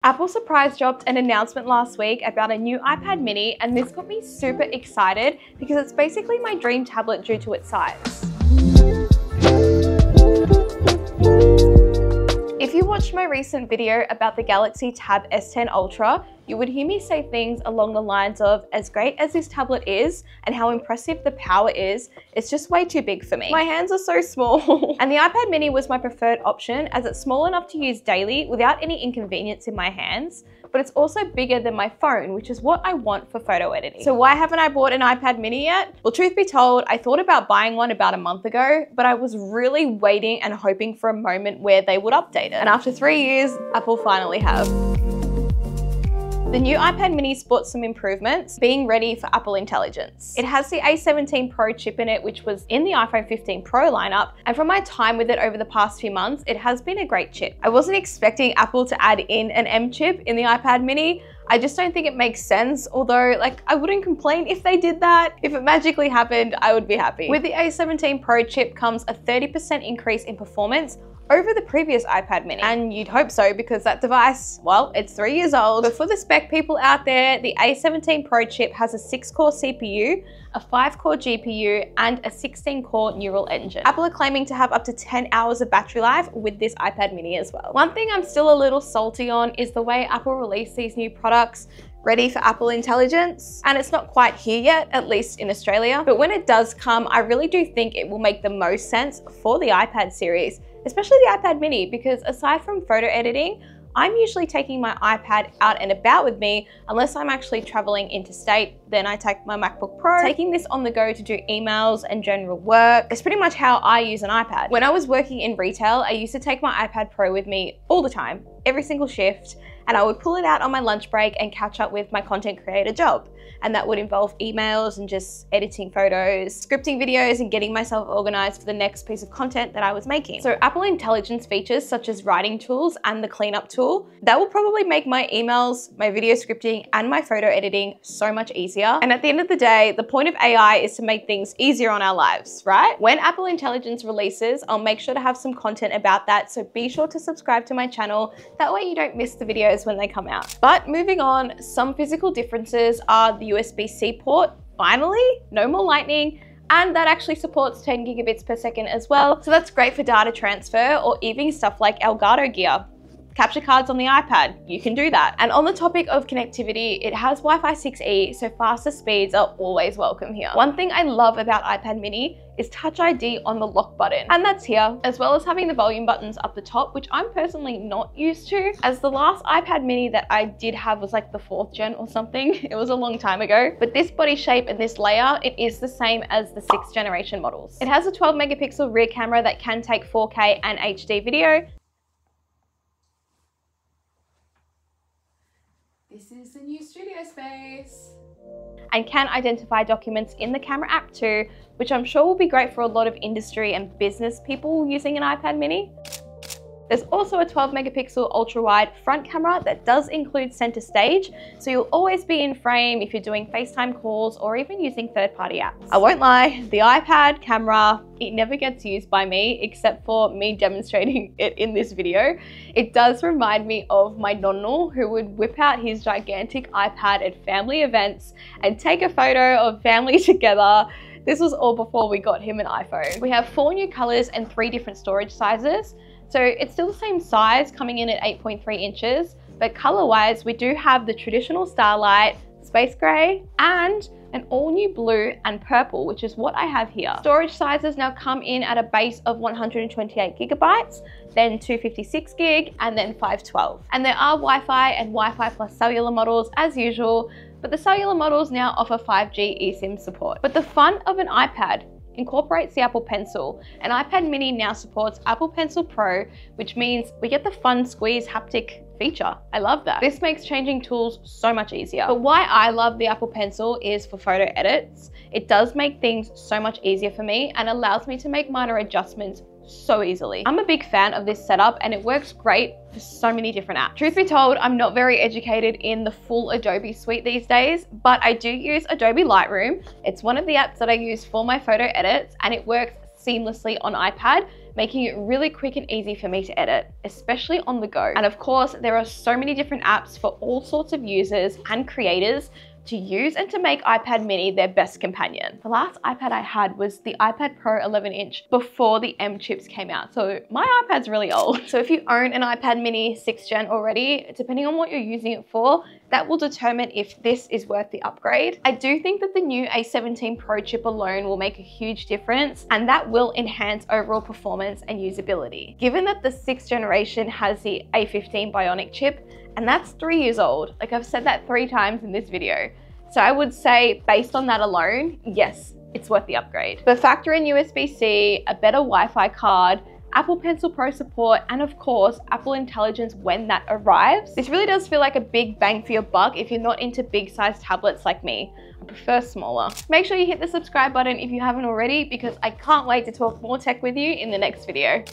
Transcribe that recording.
Apple surprise dropped an announcement last week about a new iPad mini, and this got me super excited because it's basically my dream tablet due to its size. If you watched my recent video about the Galaxy Tab S10 Ultra, you would hear me say things along the lines of, as great as this tablet is and how impressive the power is, it's just way too big for me. My hands are so small. And the iPad mini was my preferred option as it's small enough to use daily without any inconvenience in my hands, but it's also bigger than my phone, which is what I want for photo editing. So why haven't I bought an iPad mini yet? Well, truth be told, I thought about buying one about a month ago, but I was really waiting and hoping for a moment where they would update it. And after 3 years, Apple finally have. The new iPad mini sports some improvements, being ready for Apple Intelligence. It has the A17 Pro chip in it, which was in the iPhone 15 Pro lineup, and from my time with it over the past few months, it has been a great chip. I wasn't expecting Apple to add in an M chip in the iPad mini. I just don't think it makes sense, although I wouldn't complain if they did that. If it magically happened, I would be happy. With the A17 Pro chip comes a 30% increase in performance over the previous iPad mini. And you'd hope so because that device, well, it's 3 years old. But for the spec people out there, the A17 Pro chip has a 6-core CPU, a 5-core GPU, and a 16-core neural engine. Apple are claiming to have up to 10 hours of battery life with this iPad mini as well. One thing I'm still a little salty on is the way Apple released these new products ready for Apple Intelligence, and it's not quite here yet, at least in Australia. But when it does come, I really do think it will make the most sense for the iPad series, especially the iPad mini, because aside from photo editing, I'm usually taking my iPad out and about with me unless I'm actually traveling interstate. Then I take my MacBook Pro. Taking this on the go to do emails and general work is pretty much how I use an iPad. When I was working in retail, I used to take my iPad Pro with me all the time, every single shift, and I would pull it out on my lunch break and catch up with my content creator job. And that would involve emails and just editing photos, scripting videos, and getting myself organized for the next piece of content that I was making. So Apple Intelligence features such as writing tools and the cleanup tool, that will probably make my emails, my video scripting, and my photo editing so much easier. And at the end of the day, the point of AI is to make things easier on our lives, right? When Apple Intelligence releases, I'll make sure to have some content about that, so be sure to subscribe to my channel. That way you don't miss the videos when they come out. But moving on, some physical differences are the USB-C port, finally, no more lightning, and that actually supports 10 gigabits per second as well. So that's great for data transfer or even stuff like Elgato gear. Capture cards on the iPad, you can do that. And on the topic of connectivity, it has Wi-Fi 6E, so faster speeds are always welcome here. One thing I love about iPad mini is Touch ID on the lock button, and that's here, as well as having the volume buttons up the top, which I'm personally not used to, as the last iPad mini that I did have was like the 4th gen or something. It was a long time ago, but this body shape and this layout, it is the same as the 6th generation models. It has a 12 megapixel rear camera that can take 4K and HD video. This is the new studio space. And can identify documents in the camera app too, which I'm sure will be great for a lot of industry and business people using an iPad mini. There's also a 12 megapixel ultra wide front camera that does include center stage, so you'll always be in frame if you're doing FaceTime calls or even using third-party apps. I won't lie, the iPad camera, it never gets used by me except for me demonstrating it in this video. It does remind me of my nonno who would whip out his gigantic iPad at family events and take a photo of family together. This was all before we got him an iPhone. We have 4 new colors and 3 different storage sizes. So it's still the same size, coming in at 8.3 inches, but color-wise, we do have the traditional Starlight, Space Gray, and an all-new blue and purple, which is what I have here. Storage sizes now come in at a base of 128 gigabytes, then 256 gig, and then 512. And there are Wi-Fi and Wi-Fi plus cellular models as usual, but the cellular models now offer 5G eSIM support. But the fun of an iPad incorporates the Apple Pencil. An iPad mini now supports Apple Pencil Pro, which means we get the fun squeeze haptic feature. I love that. This makes changing tools so much easier. But why I love the Apple Pencil is for photo edits. It does make things so much easier for me and allows me to make minor adjustments so easily. I'm a big fan of this setup and it works great for so many different apps. Truth be told, I'm not very educated in the full Adobe suite these days, but I do use Adobe Lightroom. It's one of the apps that I use for my photo edits and it works seamlessly on iPad, making it really quick and easy for me to edit, especially on the go. And of course, there are so many different apps for all sorts of users and creators to use and to make iPad mini their best companion. The last iPad I had was the iPad Pro 11-inch before the M chips came out, so my iPad's really old. So if you own an iPad mini 6th gen already, depending on what you're using it for, that will determine if this is worth the upgrade. I do think that the new A17 Pro chip alone will make a huge difference, and that will enhance overall performance and usability. Given that the 6th generation has the A15 Bionic chip, and that's 3 years old. Like, I've said that 3 times in this video. So I would say, based on that alone, yes, it's worth the upgrade. But factor in USB-C, a better Wi-Fi card, Apple Pencil Pro support, and of course, Apple Intelligence when that arrives. This really does feel like a big bang for your buck if you're not into big size tablets like me. I prefer smaller. Make sure you hit the subscribe button if you haven't already, because I can't wait to talk more tech with you in the next video.